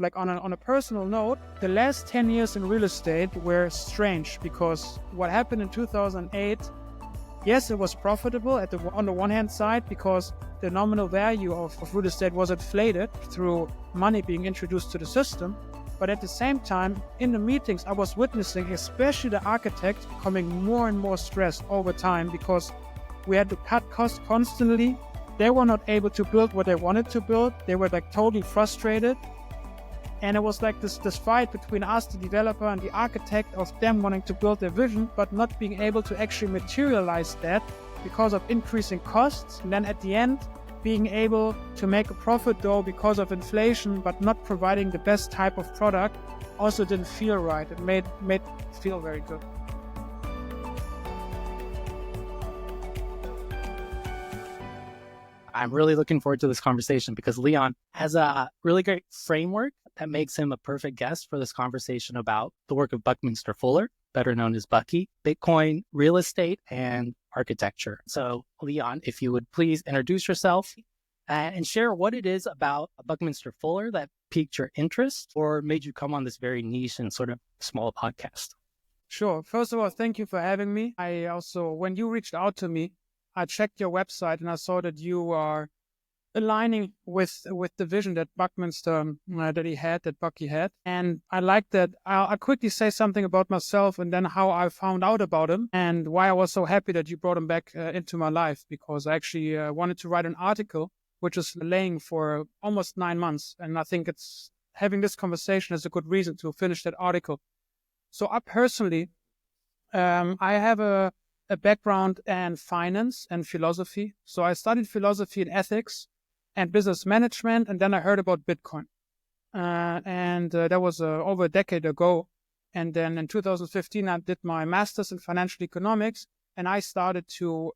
Like on a personal note, the last 10 years in real estate were strange because what happened in 2008, yes, it was profitable on the one hand side because the nominal value of real estate was inflated through money being introduced to the system. But at the same time, in the meetings, I was witnessing, especially the architects, becoming more and more stressed over time because we had to cut costs constantly. They were not able to build what they wanted to build. They were like totally frustrated. And it was like this fight between us, the developer, and the architect, of them wanting to build their vision, but not being able to actually materialize that because of increasing costs. And then at the end, being able to make a profit though because of inflation, but not providing the best type of product also didn't feel right. It made it feel very good. I'm really looking forward to this conversation because Leon has a really great framework that makes him a perfect guest for this conversation about the work of Buckminster Fuller, better known as Bucky, Bitcoin, real estate, and architecture. So Leon, if you would please introduce yourself and share what it is about Buckminster Fuller that piqued your interest or made you come on this very niche and sort of small podcast. Sure. First of all, thank you for having me. I also, when you reached out to me, I checked your website and I saw that you are aligning with the vision that Buckminster, that Bucky had. And I like that. I'll quickly say something about myself and then how I found out about him and why I was so happy that you brought him back into my life, because I actually wanted to write an article, which is laying for almost 9 months. And I think having this conversation is a good reason to finish that article. So I personally, I have a background in finance and philosophy. So I studied philosophy and ethics and business management, and then I heard about Bitcoin. That was over a decade ago. And then in 2015, I did my master's in financial economics, and I started to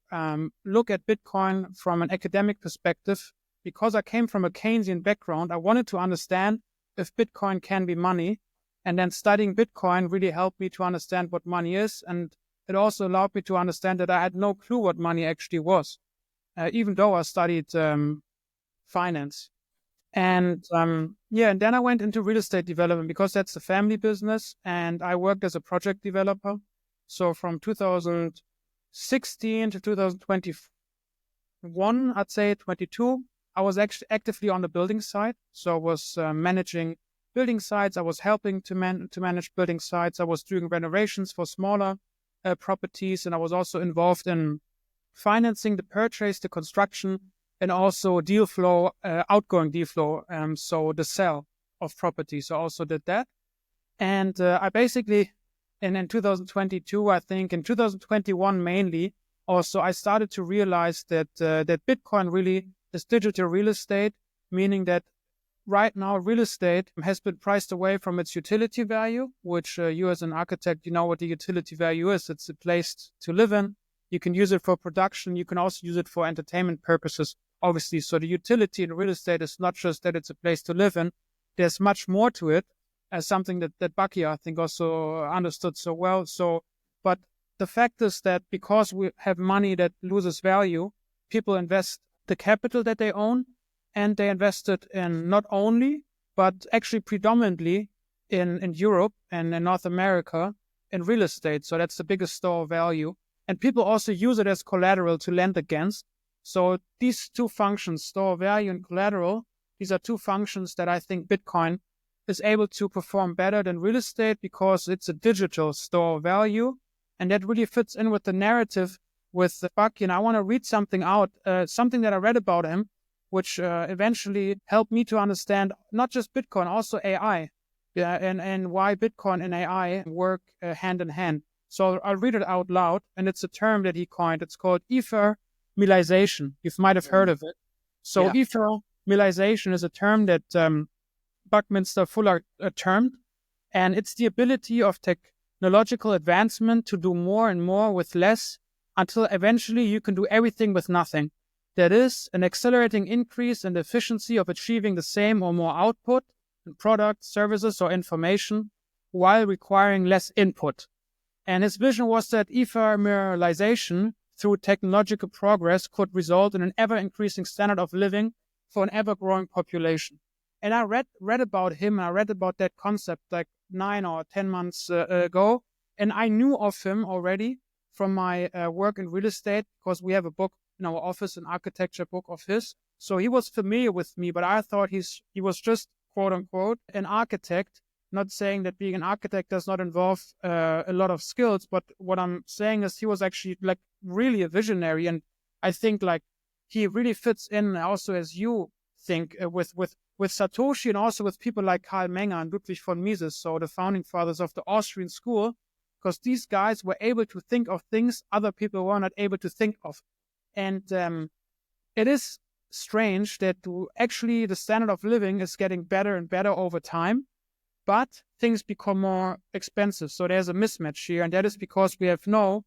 look at Bitcoin from an academic perspective. Because I came from a Keynesian background, I wanted to understand if Bitcoin can be money. And then studying Bitcoin really helped me to understand what money is, and it also allowed me to understand that I had no clue what money actually was, even though I studied finance. And and then I went into real estate development because that's the family business, and I worked as a project developer. So from 2016 to 2021, I'd say 22, I was actually actively on the building side. So I was managing building sites. I was helping to manage building sites. I was doing renovations for smaller properties, and I was also involved in financing the purchase, the construction, and also deal flow, outgoing deal flow. So the sale of properties. So I also did that. And I basically, in 2022, I think in 2021 mainly, also I started to realize that Bitcoin really is digital real estate, meaning that right now, real estate has been priced away from its utility value, which you as an architect, you know what the utility value is. It's a place to live in. You can use it for production. You can also use it for entertainment purposes, obviously. So the utility in real estate is not just that it's a place to live in. There's much more to it, as something that Bucky, I think, also understood so well. But the fact is that because we have money that loses value, people invest the capital that they own, and they invested in not only, but actually predominantly in Europe and in North America in real estate. So that's the biggest store of value. And people also use it as collateral to lend against. So these two functions, store of value and collateral, these are two functions that I think Bitcoin is able to perform better than real estate because it's a digital store of value. And that really fits in with the narrative with Bucky. And I want to read something out, something that I read about him, which eventually helped me to understand not just Bitcoin, also AI, and why Bitcoin and AI work hand in hand. So I'll read it out loud, and it's a term that he coined. It's called ephemeralization. You might have heard of it. So ephemeralization is a term that Buckminster Fuller termed, and it's the ability of technological advancement to do more and more with less until eventually you can do everything with nothing. That is, an accelerating increase in the efficiency of achieving the same or more output in products, services, or information while requiring less input. And his vision was that ephemeralization through technological progress could result in an ever-increasing standard of living for an ever-growing population. And I read about him. I read about that concept like 9 or 10 months ago. And I knew of him already from my work in real estate, because we have a book in our office, an architecture book of his. So he was familiar with me, but I thought he was just, quote unquote, an architect. Not saying that being an architect does not involve a lot of skills, but what I'm saying is he was actually like really a visionary. And I think like he really fits in also, as you think, with Satoshi, and also with people like Karl Menger and Ludwig von Mises, so the founding fathers of the Austrian school, because these guys were able to think of things other people were not able to think of. And it is strange that actually the standard of living is getting better and better over time, but things become more expensive. So there's a mismatch here, and that is because we have no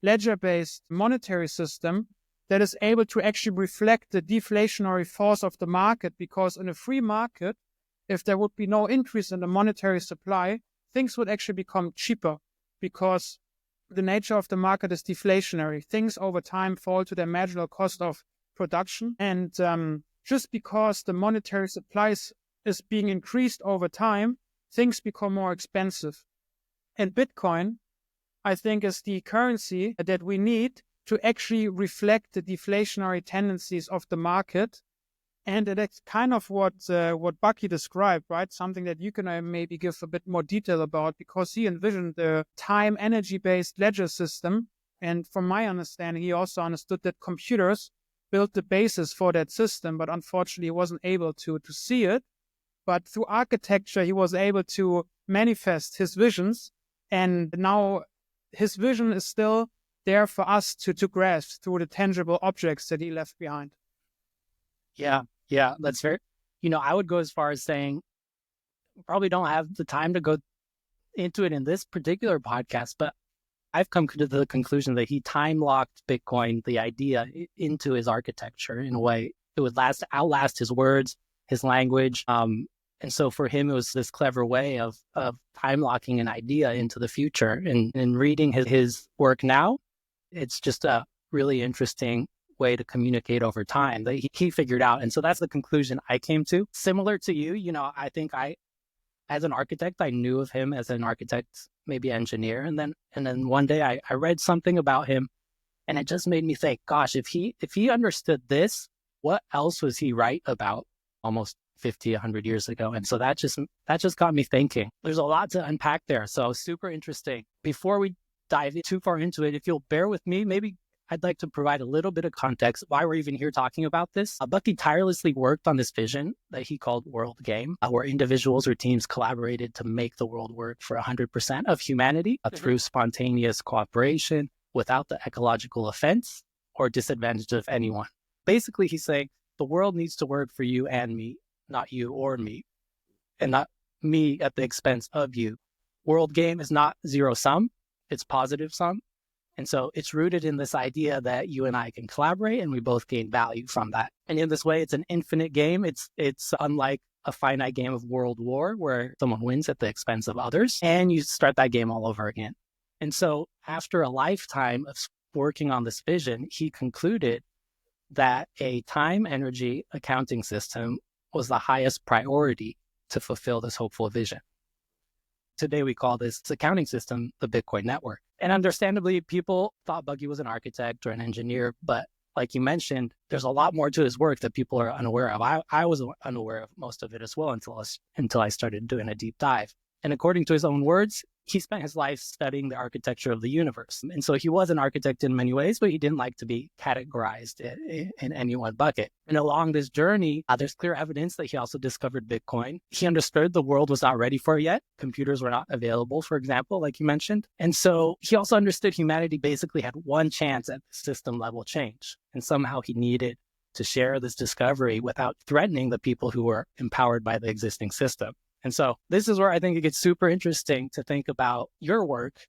ledger-based monetary system that is able to actually reflect the deflationary force of the market, because in a free market, if there would be no increase in the monetary supply, things would actually become cheaper, because the nature of the market is deflationary. Things over time fall to their marginal cost of production. And just because the monetary supply is being increased over time, things become more expensive. And Bitcoin, I think, is the currency that we need to actually reflect the deflationary tendencies of the market. And that's kind of what Bucky described, right? Something that you can maybe give a bit more detail about, because he envisioned the time energy-based ledger system. And from my understanding, he also understood that computers built the basis for that system, but unfortunately he wasn't able to see it. But through architecture, he was able to manifest his visions. And now his vision is still there for us to grasp through the tangible objects that he left behind. Yeah, that's fair. I would go as far as saying, probably don't have the time to go into it in this particular podcast, but I've come to the conclusion that he time locked Bitcoin, the idea, into his architecture in a way it would outlast his words, his language. And so for him, it was this clever way of time locking an idea into the future. And reading his work now, it's just a really interesting way to communicate over time that he figured out. And so that's the conclusion I came to. Similar to you, I think as an architect, I knew of him as an architect, maybe engineer. And then one day I read something about him, and it just made me think, gosh, if he understood this, what else was he right about almost 50, 100 years ago? And so that just got me thinking. There's a lot to unpack there. So super interesting. Before we dive too far into it, if you'll bear with me, maybe I'd like to provide a little bit of context why we're even here talking about this. Bucky tirelessly worked on this vision that he called World Game, where individuals or teams collaborated to make the world work for 100% of humanity through spontaneous cooperation without the ecological offense or disadvantage of anyone. Basically, he's saying the world needs to work for you and me, not you or me, and not me at the expense of you. World Game is not zero sum, it's positive sum. And so it's rooted in this idea that you and I can collaborate and we both gain value from that. And in this way, it's an infinite game. It's unlike a finite game of World War where someone wins at the expense of others and you start that game all over again. And so after a lifetime of working on this vision, he concluded that a time energy accounting system was the highest priority to fulfill this hopeful vision. Today, we call this accounting system the Bitcoin network. And understandably, people thought Bucky was an architect or an engineer, but like you mentioned, there's a lot more to his work that people are unaware of. I was unaware of most of it as well until I started doing a deep dive. And according to his own words, he spent his life studying the architecture of the universe. And so he was an architect in many ways, but he didn't like to be categorized in any one bucket. And along this journey, there's clear evidence that he also discovered Bitcoin. He understood the world was not ready for it yet. Computers were not available, for example, like you mentioned. And so he also understood humanity basically had one chance at system level change. And somehow he needed to share this discovery without threatening the people who were empowered by the existing system. And so this is where I think it gets super interesting to think about your work.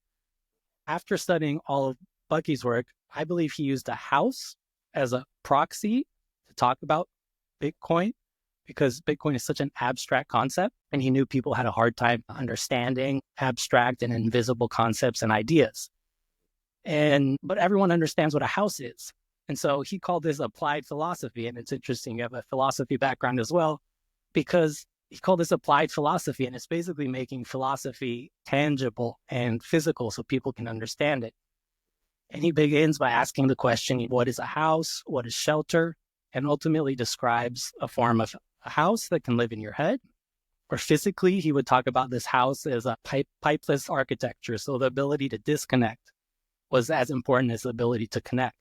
After studying all of Bucky's work, I believe he used a house as a proxy to talk about Bitcoin because Bitcoin is such an abstract concept, and he knew people had a hard time understanding abstract and invisible concepts and ideas. But everyone understands what a house is. And so he called this applied philosophy. And it's interesting, you have a philosophy background as well, because he called this applied philosophy, and it's basically making philosophy tangible and physical so people can understand it. And he begins by asking the question, what is a house? What is shelter? And ultimately describes a form of a house that can live in your head. Or physically, he would talk about this house as a pipeless architecture. So the ability to disconnect was as important as the ability to connect.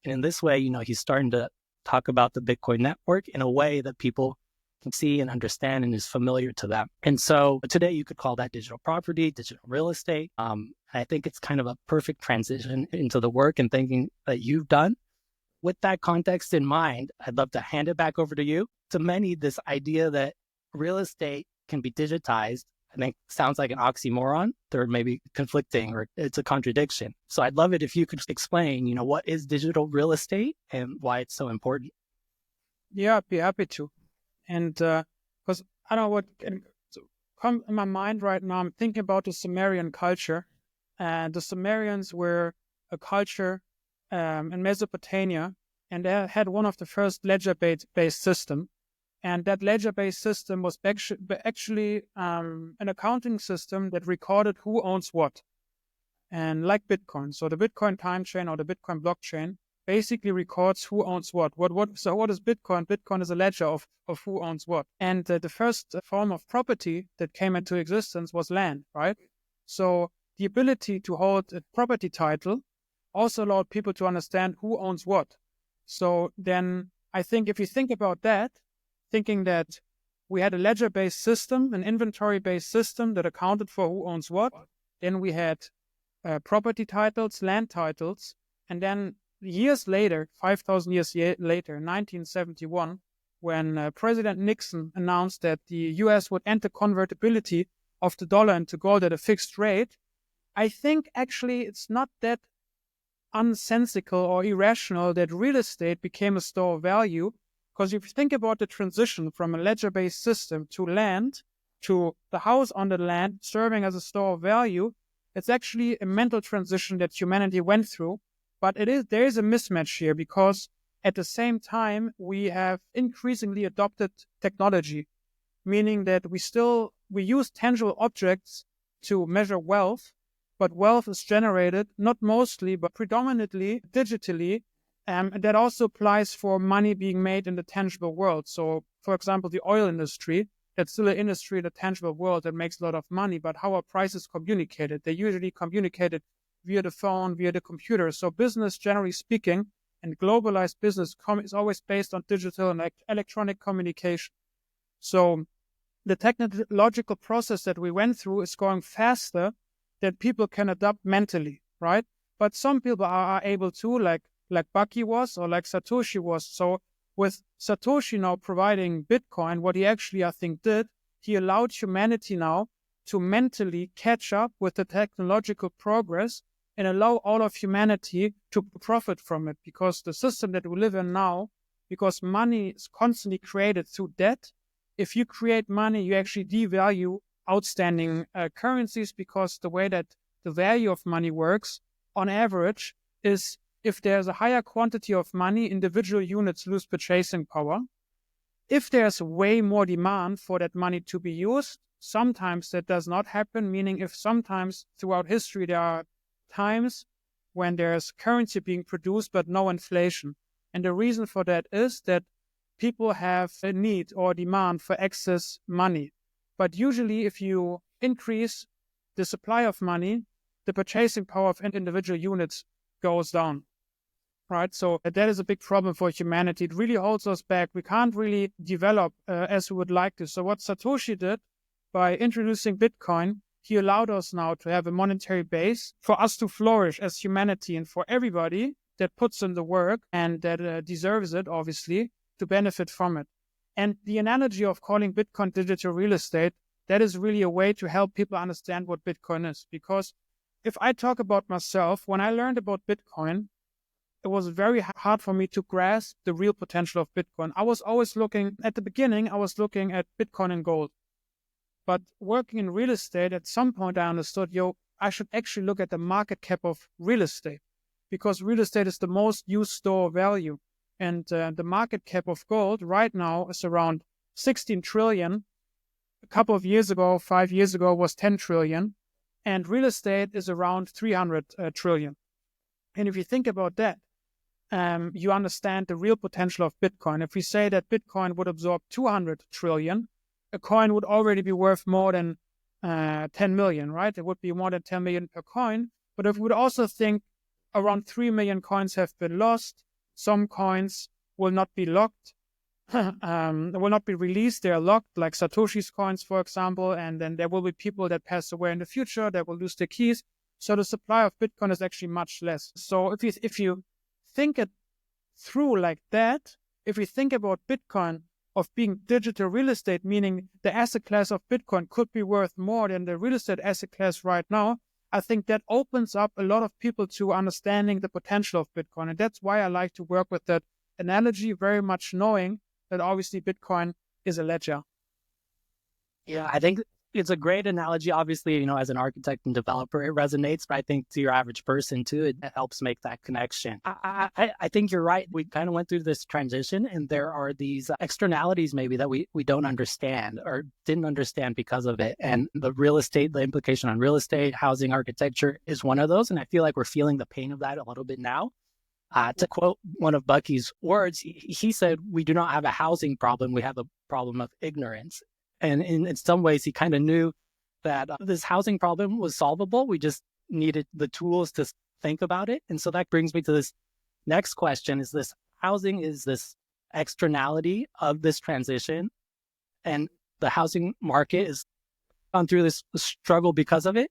And in this way, he's starting to talk about the Bitcoin network in a way that people can see and understand and is familiar to them. And so today you could call that digital property, digital real estate. I think it's kind of a perfect transition into the work and thinking that you've done. With that context in mind, I'd love to hand it back over to you. To many, this idea that real estate can be digitized, I think sounds like an oxymoron. They're maybe conflicting or it's a contradiction. So I'd love it if you could explain, what is digital real estate and why it's so important. Yeah, I'd be happy to. And because I don't know what can come in my mind right now, I'm thinking about the Sumerian culture. And the Sumerians were a culture in Mesopotamia, and they had one of the first ledger-based system. And that ledger-based system was actually an accounting system that recorded who owns what. And like Bitcoin, so the Bitcoin time chain or the Bitcoin blockchain basically records who owns what. So what is Bitcoin? Bitcoin is a ledger of who owns what. And the first form of property that came into existence was land, right? So the ability to hold a property title also allowed people to understand who owns what. So then I think if you think about that, thinking that we had a ledger-based system, an inventory-based system that accounted for who owns what, then we had property titles, land titles, and then years later, 5,000 years later, 1971, when President Nixon announced that the US would end the convertibility of the dollar into gold at a fixed rate, I think actually it's not that unsensical or irrational that real estate became a store of value. Because if you think about the transition from a ledger-based system to land, to the house on the land serving as a store of value, it's actually a mental transition that humanity went through. But there is a mismatch here because at the same time, we have increasingly adopted technology, meaning that we use tangible objects to measure wealth, but wealth is generated not mostly, but predominantly digitally. That also applies for money being made in the tangible world. So, for example, the oil industry, that's still an industry in the tangible world that makes a lot of money, but how are prices communicated? They're usually communicated via the phone, via the computer. So business, generally speaking, and globalized business is always based on digital and electronic communication. So the technological process that we went through is going faster than people can adapt mentally, right? But some people are able to, like Bucky was or like Satoshi was. So with Satoshi now providing Bitcoin, what he actually, I think, did, he allowed humanity now to mentally catch up with the technological progress and allow all of humanity to profit from it. Because the system that we live in now, because money is constantly created through debt, if you create money, you actually devalue outstanding currencies, because the way that the value of money works on average is if there's a higher quantity of money, individual units lose purchasing power. If there's way more demand for that money to be used, sometimes that does not happen, meaning if sometimes throughout history there are times when there's currency being produced but no inflation. And the reason for that is that people have a need or demand for excess money. But usually if you increase the supply of money, the purchasing power of individual units goes down. Right, so that is a big problem for humanity. It really holds us back. We can't really develop as we would like to. So what Satoshi did by introducing Bitcoin, he allowed us now to have a monetary base for us to flourish as humanity, and for everybody that puts in the work and that deserves it, obviously, to benefit from it. And the analogy of calling Bitcoin digital real estate, that is really a way to help people understand what Bitcoin is. Because if I talk about myself, when I learned about Bitcoin, it was very hard for me to grasp the real potential of Bitcoin. I was always looking at Bitcoin and gold. But working in real estate, at some point I understood, I should actually look at the market cap of real estate, because real estate is the most used store of value. And the market cap of gold right now is around 16 trillion. a couple of years ago, 5 years ago, was 10 trillion, and real estate is around 300 trillion. And if you think about that, you understand the real potential of Bitcoin. If we say that Bitcoin would absorb 200 trillion, a coin would already be worth more than 10 million, right? It would be more than 10 million per coin. But if we would also think around 3 million coins have been lost, some coins will not be locked, will not be released. They are locked, like Satoshi's coins, for example, and then there will be people that pass away in the future that will lose their keys. So the supply of Bitcoin is actually much less. So if you think it through like that, if we think about Bitcoin of being digital real estate, meaning the asset class of Bitcoin could be worth more than the real estate asset class right now, I think that opens up a lot of people to understanding the potential of Bitcoin. And that's why I like to work with that analogy, very much knowing that obviously Bitcoin is a ledger. Yeah, I think it's a great analogy. Obviously, as an architect and developer, it resonates, but I think to your average person too, it helps make that connection. I think you're right. We kind of went through this transition, and there are these externalities maybe that we don't understand or didn't understand because of it. And the implication on real estate, housing, architecture is one of those. And I feel like we're feeling the pain of that a little bit now. To quote one of Bucky's words, he said, "We do not have a housing problem. We have a problem of ignorance." And in some ways, he kind of knew that this housing problem was solvable. We just needed the tools to think about it. And so that brings me to this next question: is this housing, is this externality of this transition? And the housing market has gone through this struggle because of it.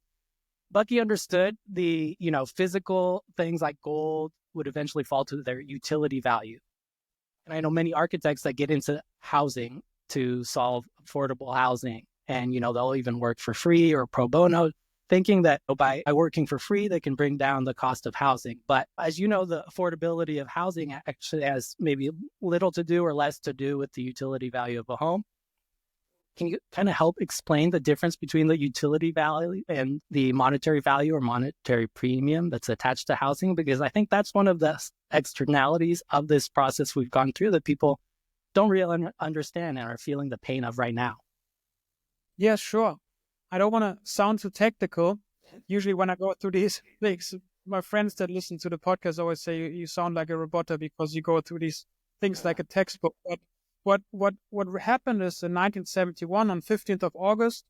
Bucky understood the, physical things like gold would eventually fall to their utility value. And I know many architects that get into housing to solve affordable housing, and they'll even work for free or pro bono, thinking that by working for free they can bring down the cost of housing. But as you know, the affordability of housing actually has maybe little to do or less to do with the utility value of a home. Can you kind of help explain the difference between the utility value and the monetary value or monetary premium that's attached to housing? Because I think that's one of the externalities of this process we've gone through that people don't really understand and are feeling the pain of right now. Yeah, sure. I don't want to sound too technical. Usually when I go through these things, my friends that listen to the podcast always say you sound like a roboter because you go through these things like a textbook. But what happened is in 1971, on 15th of August,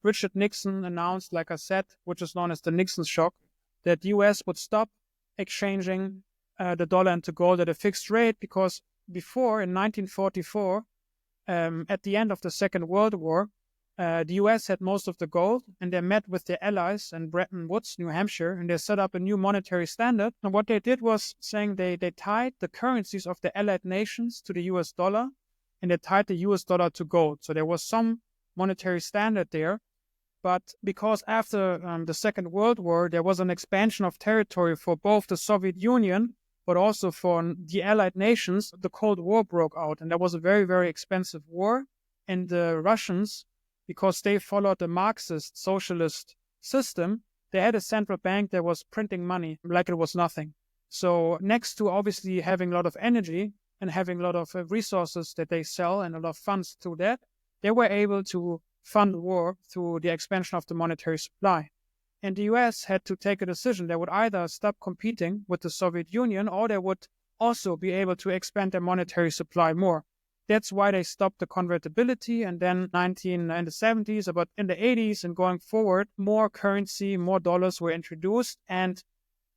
Richard Nixon announced, like I said, which is known as the Nixon shock, that the U.S. would stop exchanging the dollar into gold at a fixed rate, because before, in 1944, at the end of the Second World War, the U.S. had most of the gold, and they met with their allies in Bretton Woods, New Hampshire, and they set up a new monetary standard. And what they did was saying they tied the currencies of the allied nations to the U.S. dollar, and they tied the U.S. dollar to gold. So there was some monetary standard there. But because after the Second World War, there was an expansion of territory for both the Soviet Union, but also for the allied nations, the Cold War broke out. And that was a very, very expensive war. And the Russians, because they followed the Marxist socialist system, they had a central bank that was printing money like it was nothing. So next to obviously having a lot of energy and having a lot of resources that they sell and a lot of funds through that, they were able to fund the war through the expansion of the monetary supply. And the US had to take a decision. They would either stop competing with the Soviet Union, or they would also be able to expand their monetary supply more. That's why they stopped the convertibility. And then in the 70s, but in the 80s and going forward, more currency, more dollars were introduced, and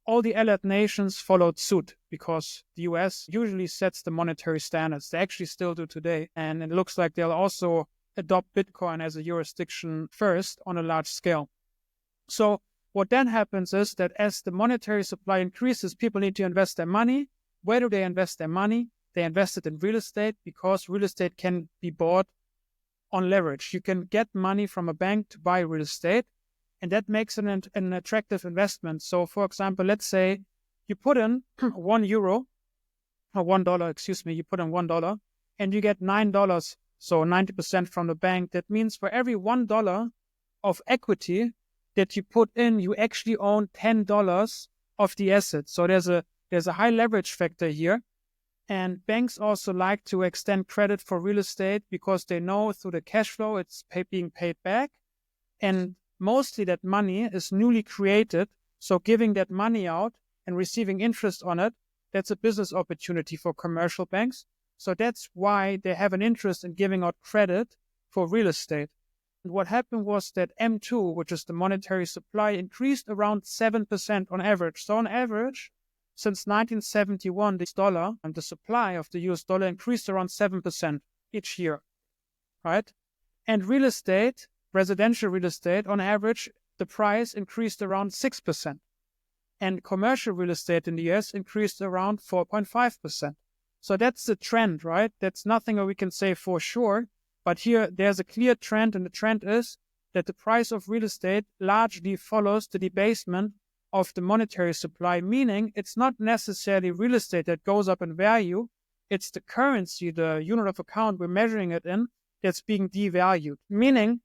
all the allied nations followed suit, because the US usually sets the monetary standards. They actually still do today. And it looks like they'll also adopt Bitcoin as a jurisdiction first on a large scale. So what then happens is that as the monetary supply increases, people need to invest their money. Where do they invest their money? They invest it in real estate, because real estate can be bought on leverage. You can get money from a bank to buy real estate, and that makes it an attractive investment. So, for example, let's say you put in €1, or $1, you put in $1, and you get $9, so 90% from the bank. That means for every $1 of equity that you put in, you actually own $10 of the asset. So there's a high leverage factor here. And banks also like to extend credit for real estate because they know through the cash flow it's being paid back. And mostly that money is newly created. So giving that money out and receiving interest on it, that's a business opportunity for commercial banks. So that's why they have an interest in giving out credit for real estate. And what happened was that M2, which is the monetary supply, increased around 7% on average. So on average, since 1971, the dollar and the supply of the US dollar increased around 7% each year, right? And real estate, residential real estate, on average, the price increased around 6%. And commercial real estate in the US increased around 4.5%. So that's the trend, right? That's nothing that we can say for sure. But here, there's a clear trend, and the trend is that the price of real estate largely follows the debasement of the monetary supply, meaning it's not necessarily real estate that goes up in value. It's the currency, the unit of account we're measuring it in, that's being devalued, meaning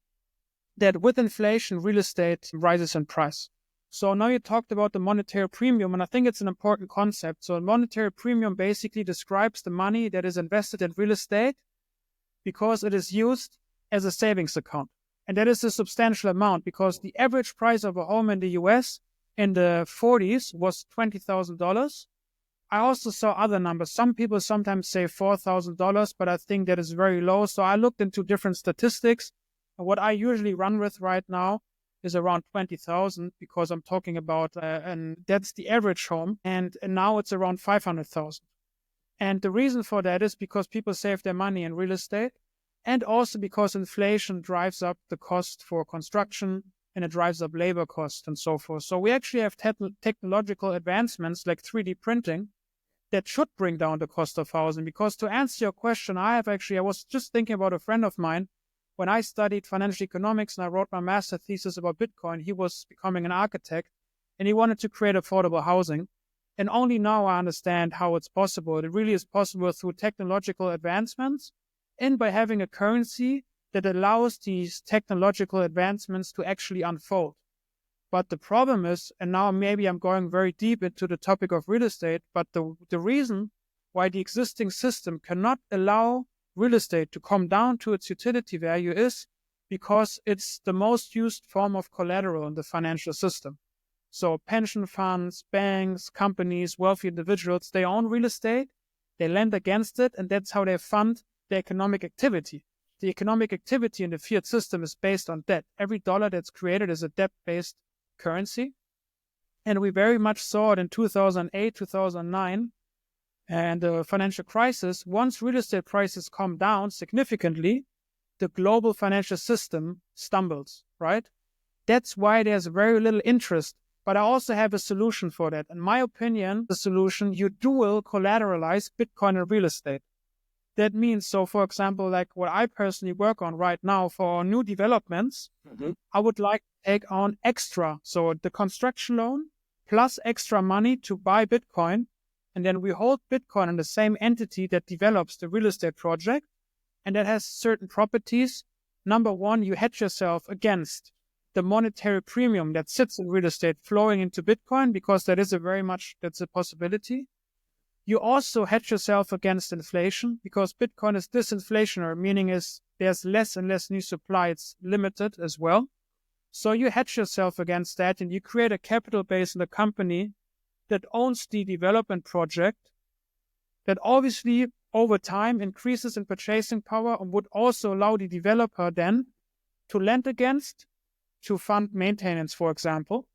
that with inflation, real estate rises in price. So now you talked about the monetary premium, and I think it's an important concept. So a monetary premium basically describes the money that is invested in real estate because it is used as a savings account. And that is a substantial amount because the average price of a home in the US in the 40s was $20,000. I also saw other numbers. Some people sometimes say $4,000, but I think that is very low. So I looked into different statistics. And what I usually run with right now is around 20,000 because I'm talking about, and that's the average home. And now it's around 500,000. And the reason for that is because people save their money in real estate, and also because inflation drives up the cost for construction, and it drives up labor costs and so forth. So we actually have technological advancements like 3D printing that should bring down the cost of housing. Because to answer your question, I was just thinking about a friend of mine. When I studied financial economics and I wrote my master thesis about Bitcoin, he was becoming an architect and he wanted to create affordable housing. And only now I understand how it's possible. It really is possible through technological advancements and by having a currency that allows these technological advancements to actually unfold. But the problem is, and now maybe I'm going very deep into the topic of real estate, but the reason why the existing system cannot allow real estate to come down to its utility value is because it's the most used form of collateral in the financial system. So pension funds, banks, companies, wealthy individuals, they own real estate, they lend against it, and that's how they fund the economic activity. The economic activity in the fiat system is based on debt. Every dollar that's created is a debt-based currency. And we very much saw it in 2008, 2009, and the financial crisis. Once real estate prices come down significantly, the global financial system stumbles, right? That's why there's very little interest. But I also have a solution for that. In my opinion, the solution, you dual collateralize Bitcoin and real estate. That means, so for example, like what I personally work on right now for new developments, I would like to take on extra. So the construction loan plus extra money to buy Bitcoin. And then we hold Bitcoin in the same entity that develops the real estate project. And that has certain properties. Number one, you hedge yourself against the monetary premium that sits in real estate flowing into Bitcoin, because that is that's a possibility. You also hedge yourself against inflation because Bitcoin is disinflationary, meaning is there's less and less new supply. It's limited as well. So you hedge yourself against that and you create a capital base in the company that owns the development project that obviously over time increases in purchasing power and would also allow the developer then to lend against, to fund maintenance, for example.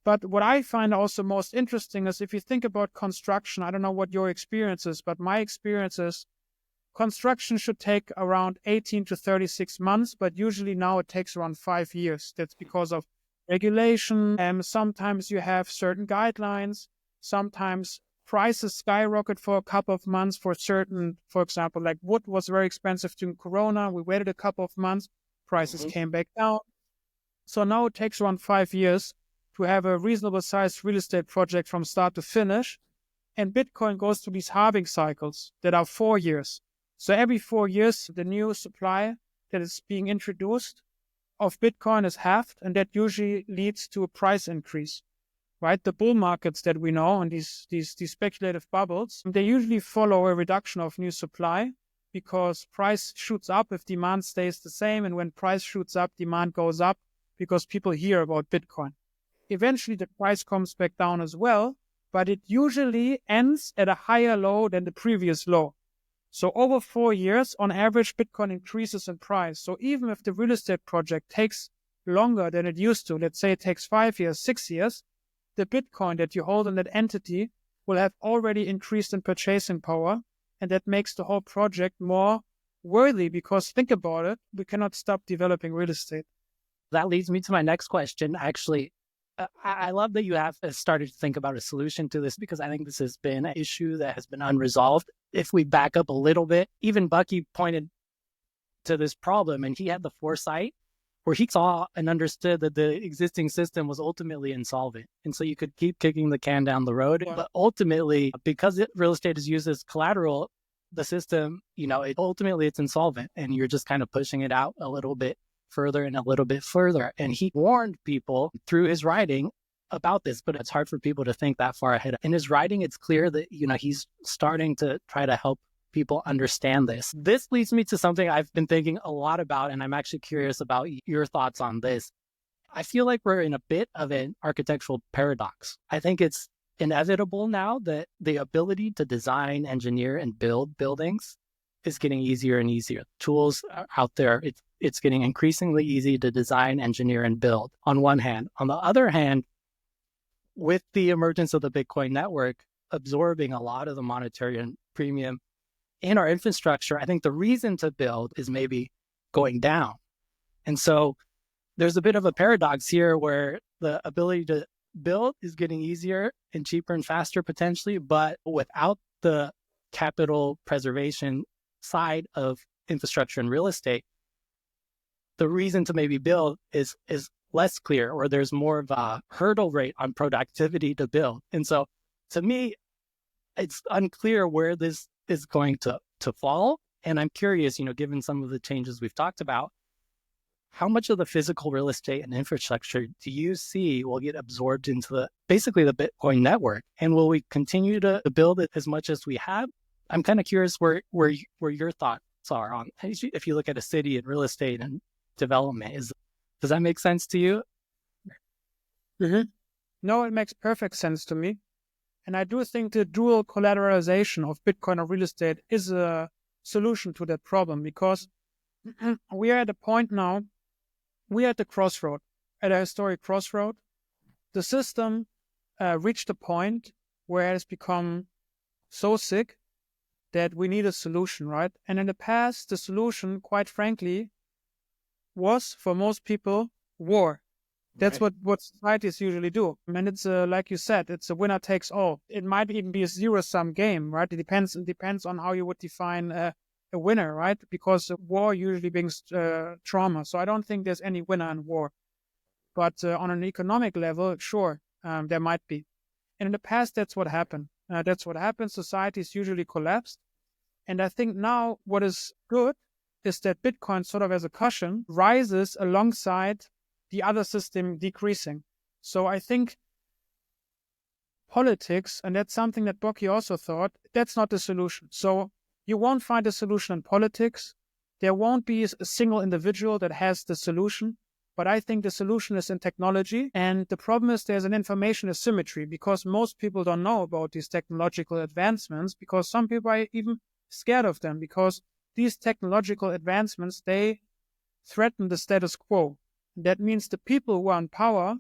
But what I find also most interesting is if you think about construction, I don't know what your experience is, but my experience is construction should take around 18 to 36 months, but usually now it takes around 5 years. That's because of regulation. And sometimes you have certain guidelines. Sometimes prices skyrocket for a couple of months for certain, for example, like wood was very expensive during Corona. We waited a couple of months. Prices came back down. So now it takes around 5 years to have a reasonable sized real estate project from start to finish. And Bitcoin goes through these halving cycles that are 4 years. So every 4 years, the new supply that is being introduced of Bitcoin is halved, and that usually leads to a price increase, right? The bull markets that we know and these speculative bubbles, they usually follow a reduction of new supply because price shoots up if demand stays the same. And when price shoots up, demand goes up because people hear about Bitcoin. Eventually, the price comes back down as well, but it usually ends at a higher low than the previous low. So over 4 years, on average, Bitcoin increases in price. So even if the real estate project takes longer than it used to, let's say it takes 5 years, 6 years, the Bitcoin that you hold in that entity will have already increased in purchasing power. And that makes the whole project more worthy because think about it, we cannot stop developing real estate. That leads me to my next question. Actually, I love that you have started to think about a solution to this because I think this has been an issue that has been unresolved. If we back up a little bit, even Bucky pointed to this problem and he had the foresight where he saw and understood that the existing system was ultimately insolvent. And so you could keep kicking the can down the road. Yeah. But ultimately, because real estate is used as collateral, the system, ultimately it's insolvent and you're just kind of pushing it out a little bit further and a little bit further. And he warned people through his writing about this, but it's hard for people to think that far ahead. In his writing, it's clear that, he's starting to try to help people understand this. This leads me to something I've been thinking a lot about, and I'm actually curious about your thoughts on this. I feel like we're in a bit of an architectural paradox. I think it's inevitable now that the ability to design, engineer, and build buildings is getting easier and easier. Tools are out there. It's getting increasingly easy to design, engineer, and build on one hand. On the other hand, with the emergence of the Bitcoin network absorbing a lot of the monetary and premium in our infrastructure, I think the reason to build is maybe going down. And so there's a bit of a paradox here where the ability to build is getting easier and cheaper and faster potentially, but without the capital preservation side of infrastructure and real estate, the reason to maybe build is less clear, or there's more of a hurdle rate on productivity to build. And so to me, it's unclear where this is going to fall. And I'm curious, given some of the changes we've talked about, how much of the physical real estate and infrastructure do you see will get absorbed into basically the Bitcoin network? And will we continue to build it as much as we have? I'm kind of curious where your thoughts are on, if you look at a city and real estate and development. Does that make sense to you? Mm-hmm. No, it makes perfect sense to me. And I do think the dual collateralization of Bitcoin or real estate is a solution to that problem because we are at a point now, we are at the crossroad, at a historic crossroad. The system reached a point where it has become so sick that we need a solution, right? And in the past, the solution, quite frankly, was for most people war. That's right. what societies usually do. And it's like you said, it's a winner takes all. It might even be a zero-sum game, right? It depends on how you would define a winner, right? Because war usually brings trauma. So I don't think there's any winner in war. But on an economic level, sure, there might be. And in the past, that's what happened. That's what happened. Societies usually collapsed. And I think now what is good is that Bitcoin sort of as a cushion rises alongside the other system decreasing. So I think politics, and that's something that Boki also thought, that's not the solution. So you won't find a solution in politics. There won't be a single individual that has the solution. But I think the solution is in technology. And the problem is there's an information asymmetry because most people don't know about these technological advancements because some people are even scared of them because these technological advancements, they threaten the status quo. That means the people who are in power,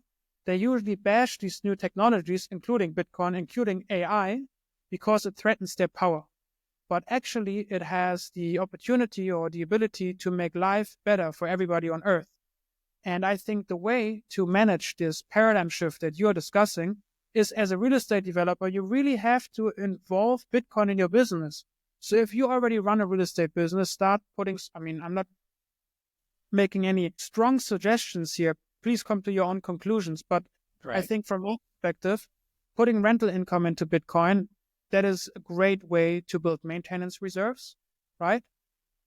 they usually bash these new technologies, including Bitcoin, including AI, because it threatens their power. But actually, it has the opportunity or the ability to make life better for everybody on Earth. And I think the way to manage this paradigm shift that you're discussing is as a real estate developer, you really have to involve Bitcoin in your business. So if you already run a real estate business, start putting, I'm not making any strong suggestions here. Please come to your own conclusions. But right. I think from my perspective, putting rental income into Bitcoin, that is a great way to build maintenance reserves, right?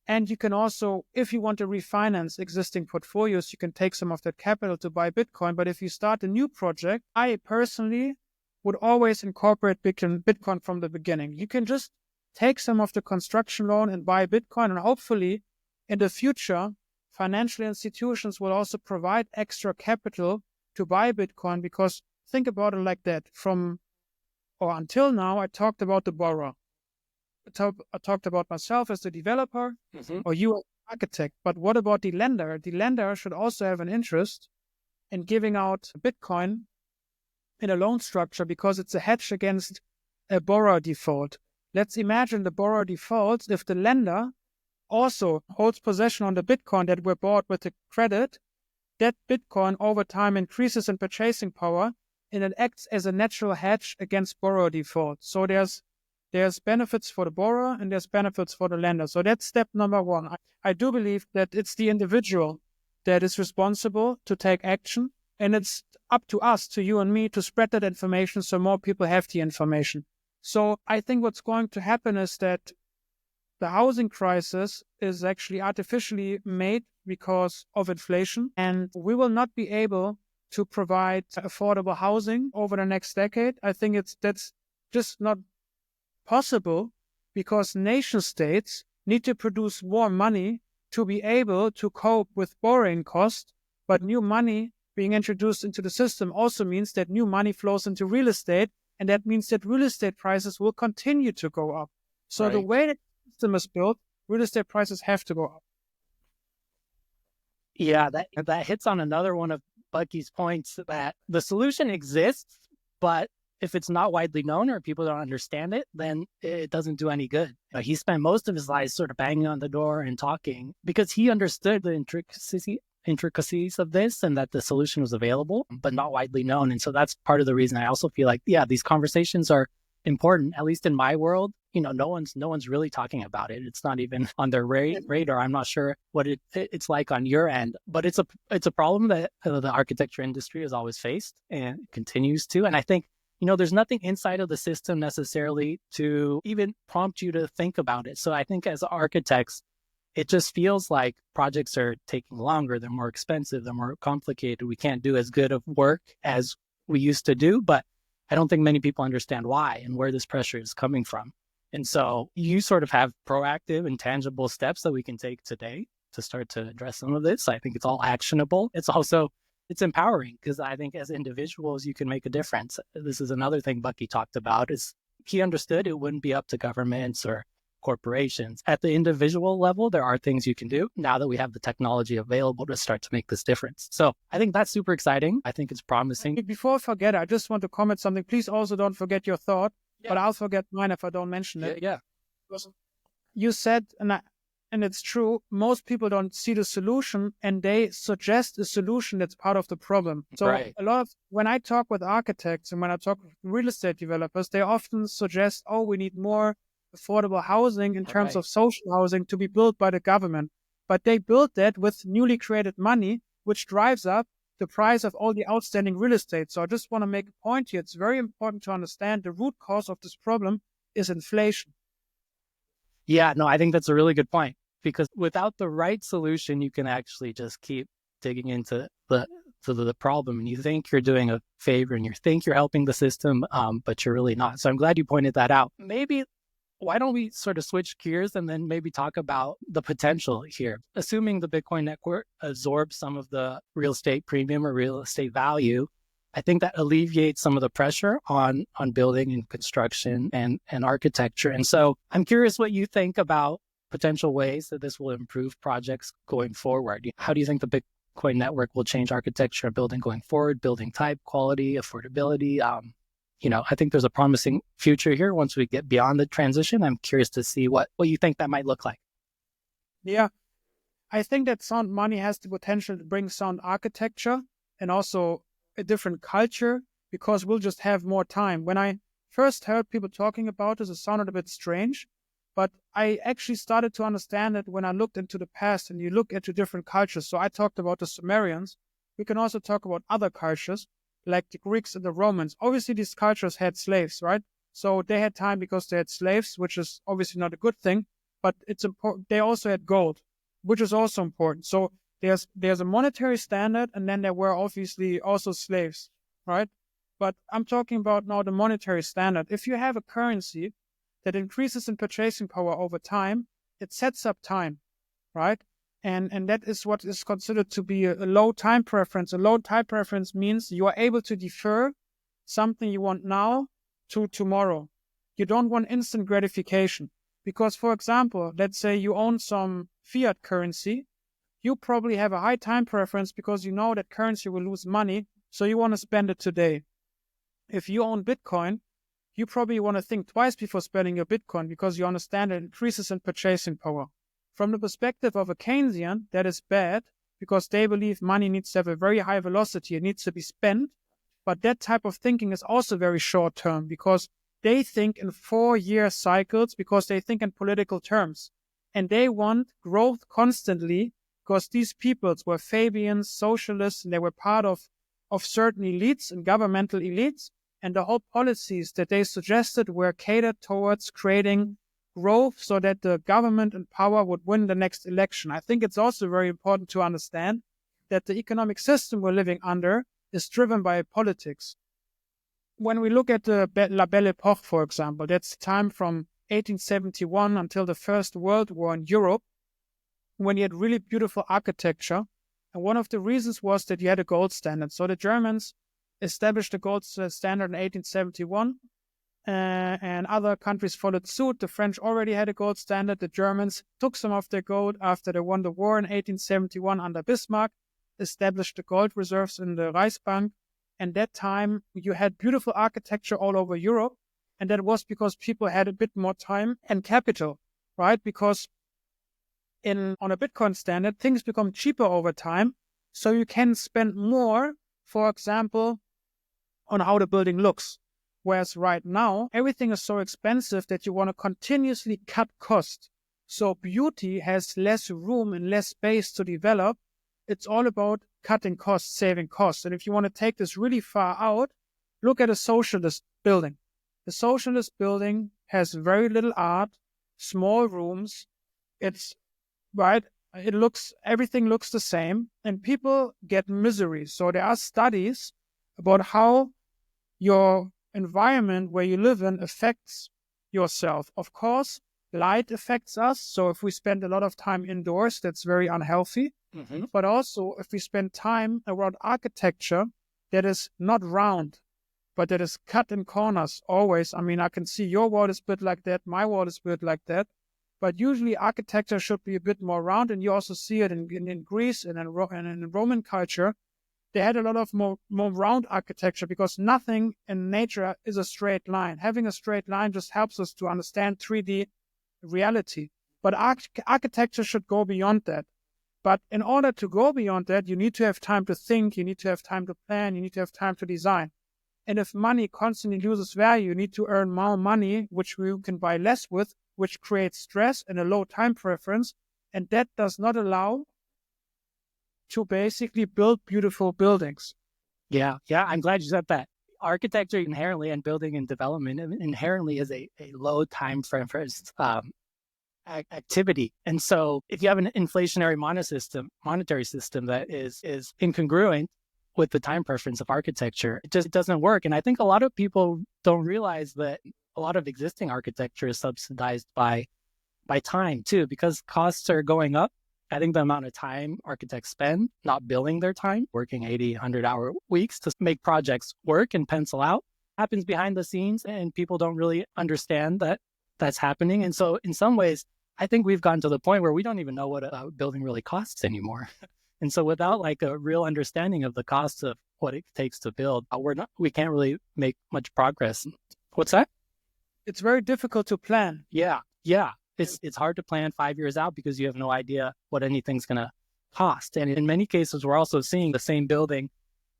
And you can also, if you want to refinance existing portfolios, you can take some of that capital to buy Bitcoin. But if you start a new project, I personally would always incorporate Bitcoin from the beginning. You can just take some of the construction loan and buy Bitcoin, and hopefully in the future, financial institutions will also provide extra capital to buy Bitcoin, because think about it like that. Until now, I talked about the borrower. I talked about myself as the developer, or you as the architect. But what about the lender? The lender should also have an interest in giving out Bitcoin in a loan structure, because it's a hedge against a borrower default. Let's imagine the borrower defaults. If the lender also holds possession on the Bitcoin that were bought with the credit, that Bitcoin over time increases in purchasing power, and it acts as a natural hedge against borrower default. So there's benefits for the borrower and there's benefits for the lender. So that's step number one. I do believe that it's the individual that is responsible to take action, and it's up to us, to you and me, to spread that information so more people have the information. So I think what's going to happen is that the housing crisis is actually artificially made because of inflation, and we will not be able to provide affordable housing over the next decade. I think that's just not possible, because nation states need to produce more money to be able to cope with borrowing costs. But new money being introduced into the system also means that new money flows into real estate, and that means that real estate prices will continue to go up. So The way that the system is built, real estate prices have to go up. Yeah, that hits on another one of Bucky's points, that the solution exists, but if it's not widely known or people don't understand it, then it doesn't do any good. He spent most of his life sort of banging on the door and talking, because he understood the intricacies of this and that the solution was available, but not widely known. And so that's part of the reason I also feel like, these conversations are important, at least in my world. No one's really talking about it. It's not even on their radar. I'm not sure what it's like on your end, but it's a problem that the architecture industry has always faced and continues to. And I think, there's nothing inside of the system necessarily to even prompt you to think about it. So I think as architects, it just feels like projects are taking longer, they're more expensive, they're more complicated. We can't do as good of work as we used to do, but I don't think many people understand why and where this pressure is coming from. And so you sort of have proactive and tangible steps that we can take today to start to address some of this. I think it's all actionable. It's empowering, because I think as individuals, you can make a difference. This is another thing Bucky talked about, is he understood it wouldn't be up to governments or corporations. At the individual level, there are things you can do now that we have the technology available to start to make this difference. So I think that's super exciting. I think it's promising. Before I forget, I just want to comment something. Please also don't forget your thought, but I'll forget mine if I don't mention it. Yeah. You said, and it's true, most people don't see the solution and they suggest a solution that's part of the problem. So when I talk with architects and when I talk with real estate developers, they often suggest, we need more affordable housing in terms of social housing to be built by the government. But they build that with newly created money, which drives up the price of all the outstanding real estate. So I just want to make a point here. It's very important to understand the root cause of this problem is inflation. Yeah, no, I think that's a really good point, because without the right solution, you can actually just keep digging into the problem, and you think you're doing a favor and you think you're helping the system, but you're really not. So I'm glad you pointed that out. Maybe why don't we sort of switch gears and then maybe talk about the potential here? Assuming the Bitcoin network absorbs some of the real estate premium or real estate value, I think that alleviates some of the pressure on building and construction and architecture. And so I'm curious what you think about potential ways that this will improve projects going forward. How do you think the Bitcoin network will change architecture and building going forward, building type, quality, affordability? I think there's a promising future here once we get beyond the transition. I'm curious to see what you think that might look like. Yeah, I think that sound money has the potential to bring sound architecture and also a different culture, because we'll just have more time. When I first heard people talking about this, it sounded a bit strange, but I actually started to understand it when I looked into the past and you look into different cultures. So I talked about the Sumerians. We can also talk about other cultures like the Greeks and the Romans. Obviously, these cultures had slaves, right? So they had time because they had slaves, which is obviously not a good thing. but it's important. They also had gold, which is also important. So there's a monetary standard, and then there were obviously also slaves, right? But I'm talking about now the monetary standard. If you have a currency that increases in purchasing power over time, it sets up time, right? And that is what is considered to be a low time preference. A low time preference means you are able to defer something you want now to tomorrow. You don't want instant gratification. Because, for example, let's say you own some fiat currency, you probably have a high time preference because you know that currency will lose money, so you want to spend it today. If you own Bitcoin, you probably want to think twice before spending your Bitcoin because you understand it increases in purchasing power. From the perspective of a Keynesian, that is bad because they believe money needs to have a very high velocity. It needs to be spent. But that type of thinking is also very short term because they think in 4-year cycles because they think in political terms. And they want growth constantly because these peoples were Fabians, socialists, and they were part of certain elites and governmental elites. And the whole policies that they suggested were catered towards creating growth so that the government and power would win the next election. I think it's also very important to understand that the economic system we're living under is driven by politics. When we look at the La Belle Epoque, for example, that's time from 1871 until the First World War in Europe, when you had really beautiful architecture. And one of the reasons was that you had a gold standard. So the Germans established the gold standard in 1871, and other countries followed suit. The French already had a gold standard. The Germans took some of their gold after they won the war in 1871 under Bismarck, established the gold reserves in the Reichsbank. And that time you had beautiful architecture all over Europe. And that was because people had a bit more time and capital, right? Because on a Bitcoin standard, things become cheaper over time. So you can spend more, for example, on how the building looks. Whereas right now, everything is so expensive that you want to continuously cut costs. So beauty has less room and less space to develop. It's all about cutting costs, saving costs. And if you want to take this really far out, look at a socialist building. The socialist building has very little art, small rooms. It's right. Everything looks the same, and people get misery. So there are studies about how your environment where you live in affects yourself. Of course, light affects us. So if we spend a lot of time indoors, that's very unhealthy. Mm-hmm. But also if we spend time around architecture that is not round, but that is cut in corners always. I mean, I can see your wall is built like that. My wall is built like that. But usually architecture should be a bit more round. And you also see it in Greece and in Roman culture. They had a lot of more round architecture because nothing in nature is a straight line. Having a straight line just helps us to understand 3D reality. But architecture should go beyond that. But in order to go beyond that, you need to have time to think, you need to have time to plan, you need to have time to design. And if money constantly loses value, you need to earn more money, which you can buy less with, which creates stress and a low time preference. And that does not allow to basically build beautiful buildings. Yeah, I'm glad you said that. Architecture inherently and building and development inherently is a low time preference activity. And so if you have an inflationary monetary system that is incongruent with the time preference of architecture, it just doesn't work. And I think a lot of people don't realize that a lot of existing architecture is subsidized by time too, because costs are going up. I think the amount of time architects spend not billing their time, working 80, 100-hour weeks to make projects work and pencil out happens behind the scenes, and people don't really understand that that's happening. And so in some ways, I think we've gotten to the point where we don't even know what a building really costs anymore. And so without like a real understanding of the cost of what it takes to build, we can't really make much progress. What's that? It's very difficult to plan. Yeah. It's hard to plan 5 years out because you have no idea what anything's going to cost. And in many cases, we're also seeing the same building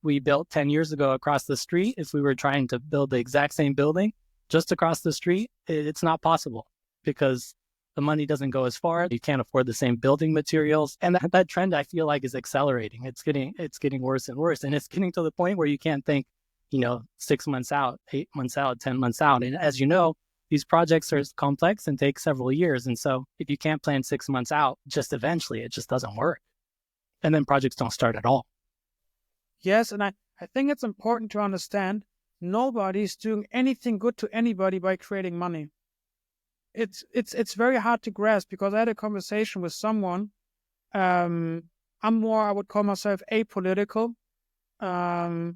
we built 10 years ago across the street. If we were trying to build the exact same building just across the street, it's not possible because the money doesn't go as far. You can't afford the same building materials. And that trend, I feel like, is accelerating. It's getting worse and worse. And it's getting to the point where you can't think, 6 months out, 8 months out, 10 months out. And as you know, these projects are complex and take several years. And so if you can't plan 6 months out, just eventually it just doesn't work. And then projects don't start at all. Yes, and I think it's important to understand nobody's doing anything good to anybody by creating money. It's very hard to grasp, because I had a conversation with someone. I would call myself apolitical. I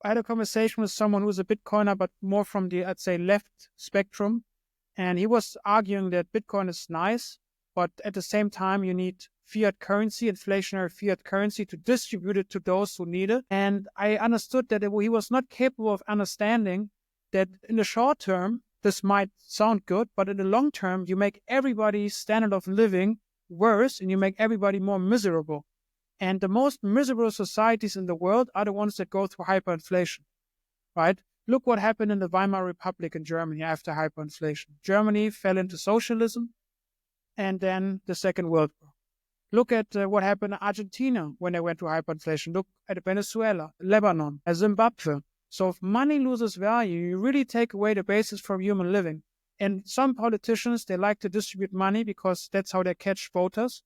had a conversation with someone who's a Bitcoiner, but more from the, I'd say, left spectrum. And he was arguing that Bitcoin is nice, but at the same time, you need fiat currency, inflationary fiat currency, to distribute it to those who need it. And I understood that he was not capable of understanding that in the short term, this might sound good, but in the long term, you make everybody's standard of living worse and you make everybody more miserable. And the most miserable societies in the world are the ones that go through hyperinflation, right? Look what happened in the Weimar Republic in Germany after hyperinflation. Germany fell into socialism and then the Second World War. Look at what happened in Argentina when they went to hyperinflation. Look at Venezuela, Lebanon, Zimbabwe. So if money loses value, you really take away the basis from human living. And some politicians, they like to distribute money because that's how they catch voters.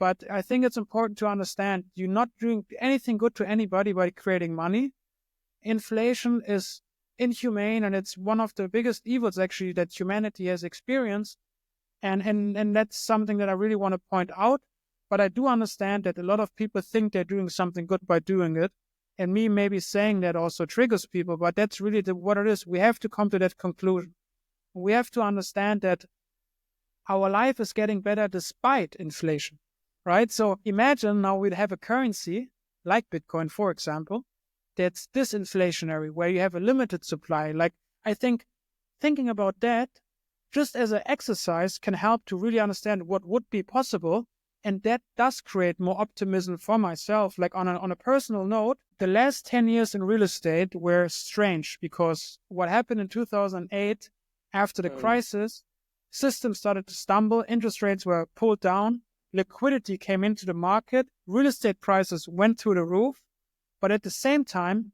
But I think it's important to understand you're not doing anything good to anybody by creating money. Inflation is inhumane, and it's one of the biggest evils actually that humanity has experienced. And that's something that I really want to point out. But I do understand that a lot of people think they're doing something good by doing it. And me maybe saying that also triggers people, but that's really what it is. We have to come to that conclusion. We have to understand that our life is getting better despite inflation, right? So imagine now we'd have a currency like Bitcoin, for example, that's disinflationary, where you have a limited supply. Like, I think thinking about that just as an exercise can help to really understand what would be possible. And that does create more optimism for myself. Like on a personal note, the last 10 years in real estate were strange, because what happened in 2008, after the crisis, systems started to stumble, interest rates were pulled down, liquidity came into the market, real estate prices went through the roof. But at the same time,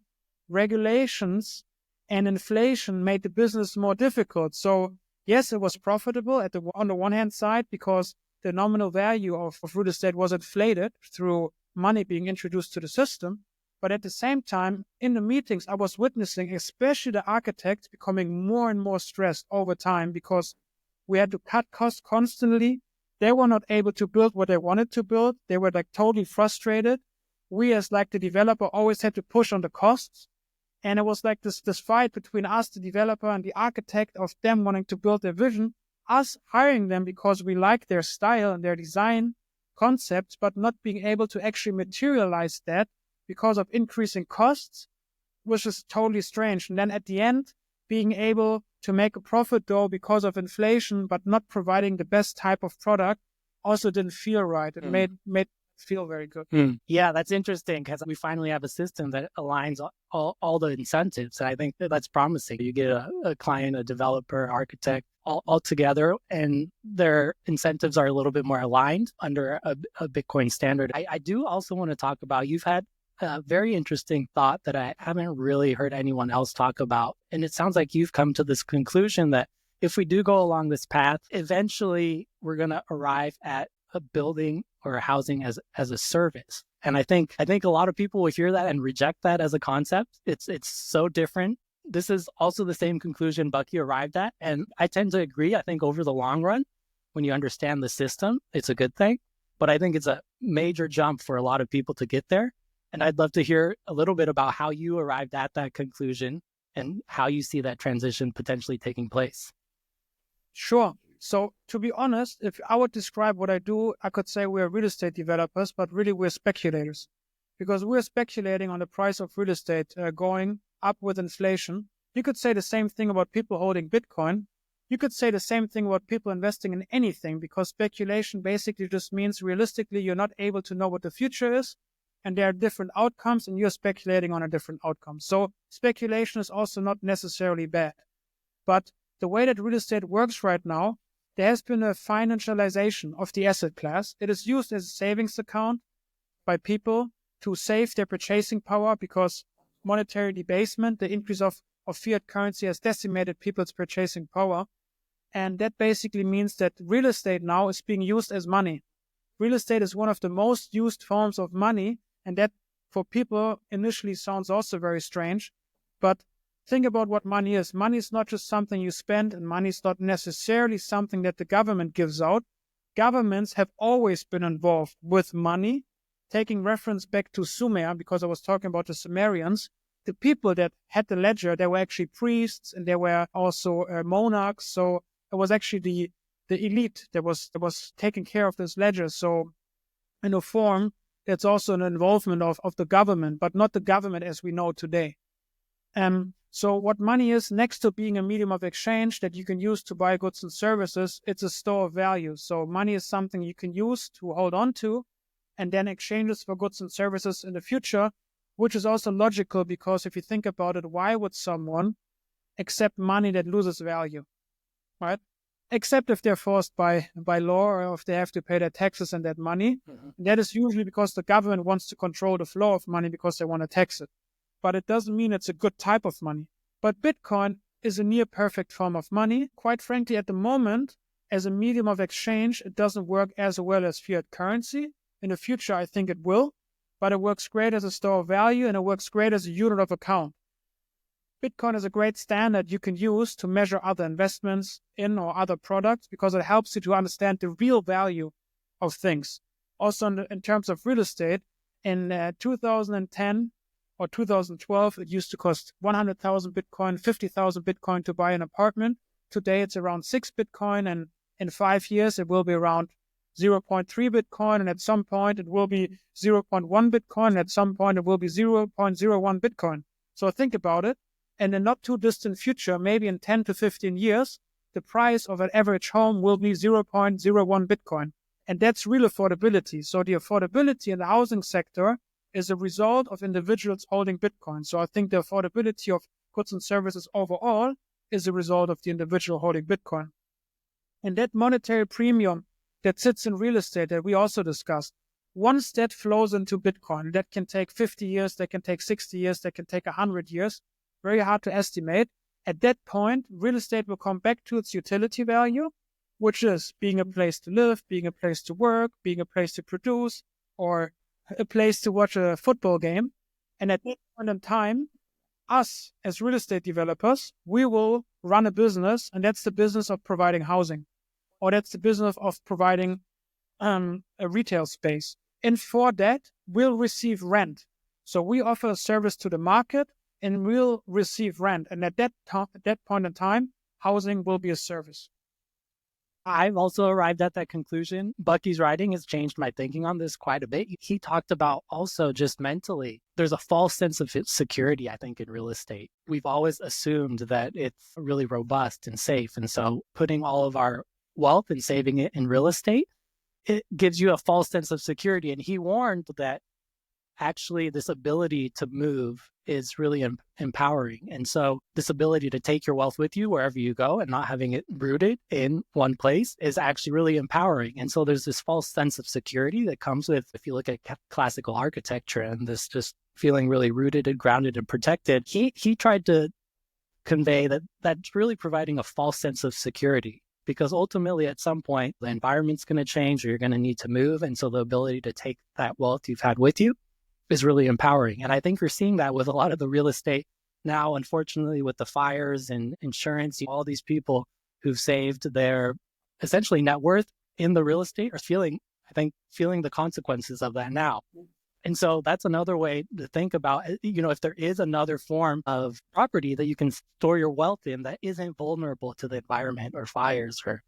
regulations and inflation made the business more difficult. So yes, it was profitable on the one hand side, because the nominal value of real estate was inflated through money being introduced to the system. But at the same time, in the meetings, I was witnessing, especially the architects, becoming more and more stressed over time, because we had to cut costs constantly. They were not able to build what they wanted to build. They were like totally frustrated. We as like the developer always had to push on the costs. And it was like this fight between us, the developer, and the architect, of them wanting to build their vision, us hiring them because we like their style and their design concepts, but not being able to actually materialize that because of increasing costs, which is totally strange. And then at the end, being able to make a profit though because of inflation, but not providing the best type of product, also didn't feel right. It made feel very good. Yeah, that's interesting, because we finally have a system that aligns all the incentives. And I think that's promising. You get a client, a developer, architect, all together, and their incentives are a little bit more aligned under a Bitcoin standard. I do also want to talk about, you've had a very interesting thought that I haven't really heard anyone else talk about. And it sounds like you've come to this conclusion that if we do go along this path, eventually we're going to arrive at a building or housing as a service. And I think a lot of people will hear that and reject that as a concept. It's so different. This is also the same conclusion Bucky arrived at. And I tend to agree. I think over the long run, when you understand the system, it's a good thing. But I think it's a major jump for a lot of people to get there. And I'd love to hear a little bit about how you arrived at that conclusion and how you see that transition potentially taking place. Sure. So to be honest, if I would describe what I do, I could say we're real estate developers, but really we're speculators, because we're speculating on the price of real estate going up with inflation. You could say the same thing about people holding Bitcoin. You could say the same thing about people investing in anything, because speculation basically just means realistically you're not able to know what the future is, and there are different outcomes, and you're speculating on a different outcome. So speculation is also not necessarily bad. But the way that real estate works right now, there has been a financialization of the asset class. It is used as a savings account by people to save their purchasing power, because monetary debasement, the increase of of fiat currency has decimated people's purchasing power. And that basically means that real estate now is being used as money. Real estate is one of the most used forms of money, and that for people initially sounds also very strange. But think about what money is. Money is not just something you spend, and money is not necessarily something that the government gives out. Governments have always been involved with money. Taking reference back to Sumer, because I was talking about the Sumerians, the people that had the ledger, they were actually priests, and they were also monarchs. So it was actually the elite that was taking care of this ledger. So in a form, that's also an involvement of the government, but not the government as we know today. So what money is, next to being a medium of exchange that you can use to buy goods and services, it's a store of value. So money is something you can use to hold on to and then exchanges for goods and services in the future, which is also logical because if you think about it, why would someone accept money that loses value, right? Except if they're forced by law or if they have to pay their taxes and that money. Mm-hmm. That is usually because the government wants to control the flow of money because they want to tax it. But it doesn't mean it's a good type of money. But Bitcoin is a near perfect form of money. Quite frankly, at the moment, as a medium of exchange, it doesn't work as well as fiat currency. In the future, I think it will, but it works great as a store of value and it works great as a unit of account. Bitcoin is a great standard you can use to measure other investments in or other products because it helps you to understand the real value of things. Also, in terms of real estate, in 2010 or 2012, it used to cost 100,000 Bitcoin, 50,000 Bitcoin to buy an apartment. Today, it's around 6 Bitcoin, and in 5 years, it will be around 0.3 Bitcoin, and at some point, it will be 0.1 Bitcoin, and at some point, it will be 0.01 Bitcoin. So think about it. And in not too distant future, maybe in 10 to 15 years, the price of an average home will be 0.01 Bitcoin. And that's real affordability. So the affordability in the housing sector is a result of individuals holding Bitcoin. So I think the affordability of goods and services overall is a result of the individual holding Bitcoin. And that monetary premium that sits in real estate that we also discussed, once that flows into Bitcoin, that can take 50 years, that can take 60 years, that can take 100 years, very hard to estimate. At that point, real estate will come back to its utility value, which is being a place to live, being a place to work, being a place to produce, or a place to watch a football game. And at that point in time, us as real estate developers, we will run a business, and that's the business of providing housing, or that's the business of providing a retail space. And for that, we'll receive rent. So we offer a service to the market, and we'll receive rent. And at that point in time, housing will be a service. I've also arrived at that conclusion. Bucky's writing has changed my thinking on this quite a bit. He talked about also just mentally, there's a false sense of security, I think, in real estate. We've always assumed that it's really robust and safe. And so putting all of our wealth and saving it in real estate, it gives you a false sense of security. And he warned that actually this ability to move is really empowering. And so this ability to take your wealth with you wherever you go and not having it rooted in one place is actually really empowering. And so there's this false sense of security that comes with, if you look at classical architecture and this just feeling really rooted and grounded and protected, he tried to convey that that's really providing a false sense of security. Because ultimately, at some point, the environment's going to change or you're going to need to move. And so the ability to take that wealth you've had with you is really empowering. And I think we're seeing that with a lot of the real estate now, unfortunately, with the fires and insurance, all these people who've saved their essentially net worth in the real estate are feeling the consequences of that now. And so that's another way to think about, if there is another form of property that you can store your wealth in that isn't vulnerable to the environment or fires or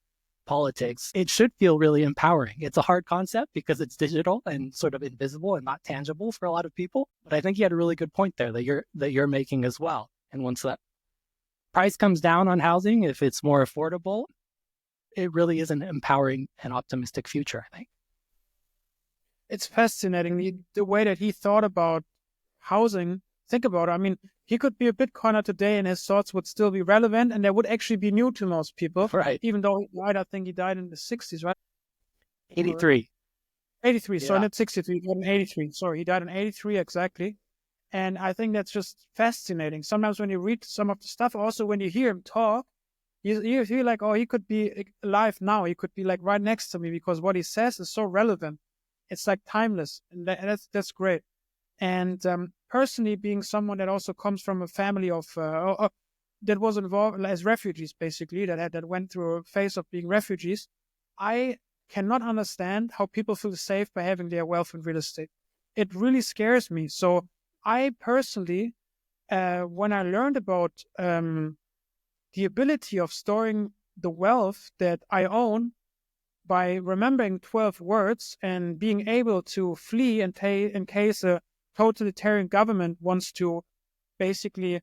politics, it should feel really empowering. It's a hard concept because it's digital and sort of invisible and not tangible for a lot of people. But I think you had a really good point there that you're making as well. And once that price comes down on housing, if it's more affordable, it really is an empowering and optimistic future, I think. It's fascinating the way that he thought about housing. Think about it. I mean, he could be a Bitcoiner today and his thoughts would still be relevant and they would actually be new to most people. Right. Even though he died, I think he died in the 60s, right? 83. 83, Yeah. sorry, not 63, he died in 83. Sorry, he died in 83, exactly. And I think that's just fascinating. Sometimes when you read some of the stuff, also when you hear him talk, you feel like, oh, he could be alive now. He could be like right next to me because what he says is so relevant. It's like timeless, and that's great. And personally, being someone that also comes from a family of that was involved as refugees, basically that went through a phase of being refugees, I cannot understand how people feel safe by having their wealth in real estate. It really scares me. So I personally, when I learned about the ability of storing the wealth that I own by remembering 12 words and being able to flee in case a totalitarian government wants to basically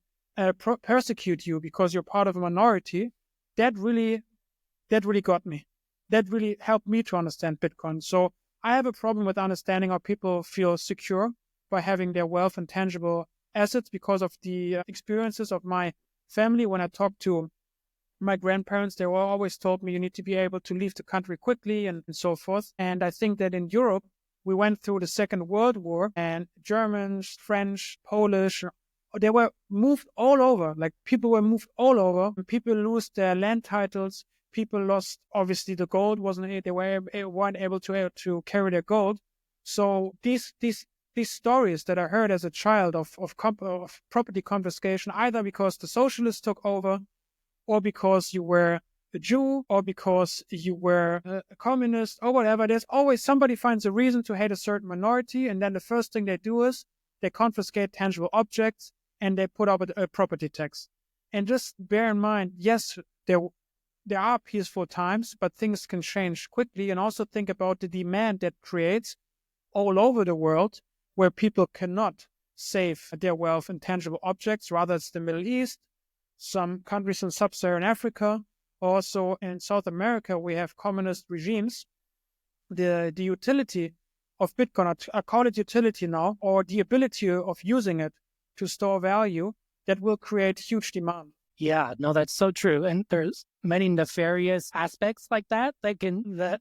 persecute you because you're part of a minority, that really got me. That really helped me to understand Bitcoin. So I have a problem with understanding how people feel secure by having their wealth and tangible assets because of the experiences of my family. When I talked to my grandparents, they were always told me you need to be able to leave the country quickly and so forth. And I think that in Europe, we went through the Second World War, and Germans, French, Polish, they were moved all over. Like people were moved all over. People lose their land titles. People lost, obviously, the gold they weren't able to carry their gold. So these stories that I heard as a child of property confiscation, either because the socialists took over, or because you were a Jew, or because you were a communist, or whatever. There's always somebody finds a reason to hate a certain minority, and then the first thing they do is they confiscate tangible objects and they put up a property tax. And just bear in mind, yes, there are peaceful times, but things can change quickly. And also think about the demand that creates all over the world where people cannot save their wealth in tangible objects. Rather, it's the Middle East, some countries in sub-Saharan Africa, also in South America, we have communist regimes. The utility of Bitcoin, I call it utility now, or the ability of using it to store value, that will create huge demand. Yeah, no, that's so true. And there's many nefarious aspects like that can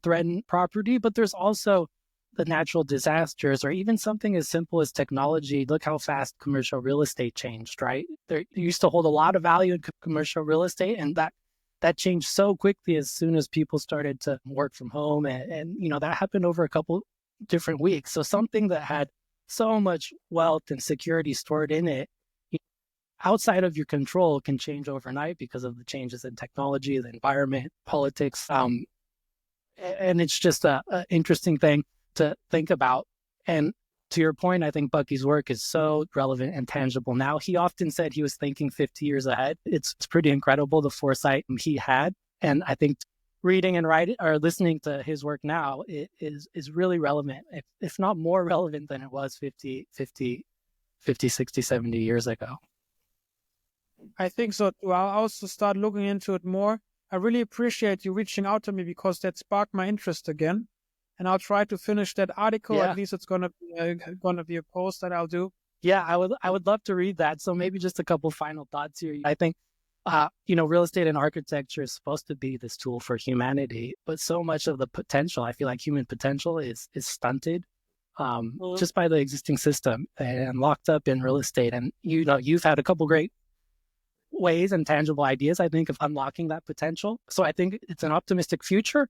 threaten property, but there's also the natural disasters, or even something as simple as technology. Look how fast commercial real estate changed, right? There used to hold a lot of value in commercial real estate, and that changed so quickly as soon as people started to work from home. And that happened over a couple different weeks. So something that had so much wealth and security stored in it, outside of your control, can change overnight because of the changes in technology, the environment, politics. And it's just an interesting thing to think about. And to your point, I think Bucky's work is so relevant and tangible now. He often said he was thinking 50 years ahead. It's pretty incredible, the foresight he had. And I think reading and writing or listening to his work now is really relevant, if not more relevant than it was 50, 60, 70 years ago. I think so too. I'll also start looking into it more. I really appreciate you reaching out to me because that sparked my interest again. And I'll try to finish that article. Yeah. At least it's gonna be a post that I'll do. Yeah, I would love to read that. So maybe just a couple final thoughts here. I think, real estate and architecture is supposed to be this tool for humanity, but so much of the potential, I feel like human potential is stunted just by the existing system and locked up in real estate. And, you've had a couple great ways and tangible ideas, I think, of unlocking that potential. So I think it's an optimistic future.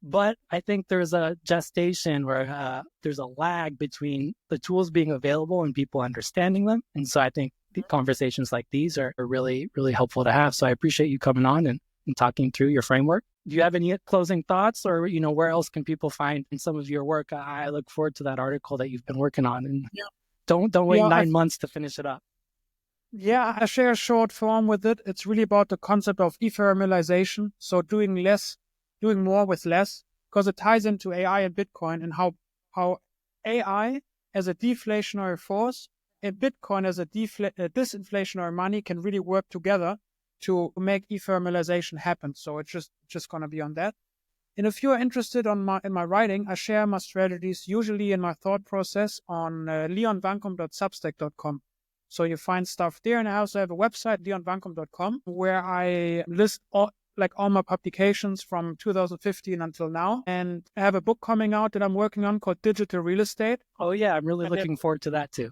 But I think there's a gestation where there's a lag between the tools being available and people understanding them. And so I think the conversations like these are really, really helpful to have. So I appreciate you coming on and talking through your framework. Do you have any closing thoughts, or, where else can people find some of your work? I look forward to that article that you've been working on, and don't wait 9 months to finish it up. Yeah, I share a short form with it. It's really about the concept of ephemeralization. So doing more with less, because it ties into AI and Bitcoin, and how AI as a deflationary force and Bitcoin as a disinflationary money can really work together to make ephemeralization happen. So it's just going to be on that. And if you're interested in my writing, I share my strategies usually in my thought process on leonwankum.substack.com. So you find stuff there. And I also have a website, leonwankum.com, where I list all my publications from 2015 until now. And I have a book coming out that I'm working on called Digital Real Estate. Oh, yeah. I'm really looking forward to that too.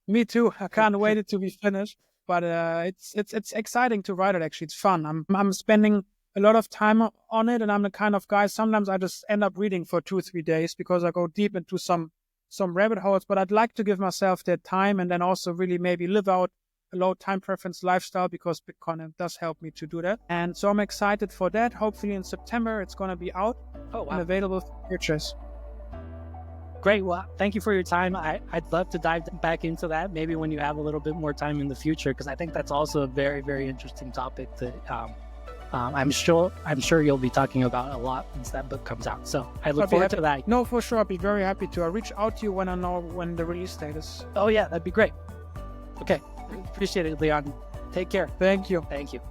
Me too. I can't wait it to be finished. But it's exciting to write it. Actually, it's fun. I'm spending a lot of time on it, and I'm the kind of guy. Sometimes I just end up reading for 2-3 days because I go deep into some rabbit holes. But I'd like to give myself that time, and then also really maybe live out a low time preference lifestyle, because Bitcoin does help me to do that. And so I'm excited for that. Hopefully in September it's going to be out and available for purchase. Great. Well, thank you for your time. I'd love to dive back into that maybe when you have a little bit more time in the future, because I think that's also a very, very interesting topic that I'm sure you'll be talking about a lot once that book comes out. So I look forward to that. No, for sure. I'll be very happy to. I'll reach out to you when I know when the release date is. Oh, yeah, that'd be great. Okay. Appreciate it, Leon. Take care. Thank you. Thank you.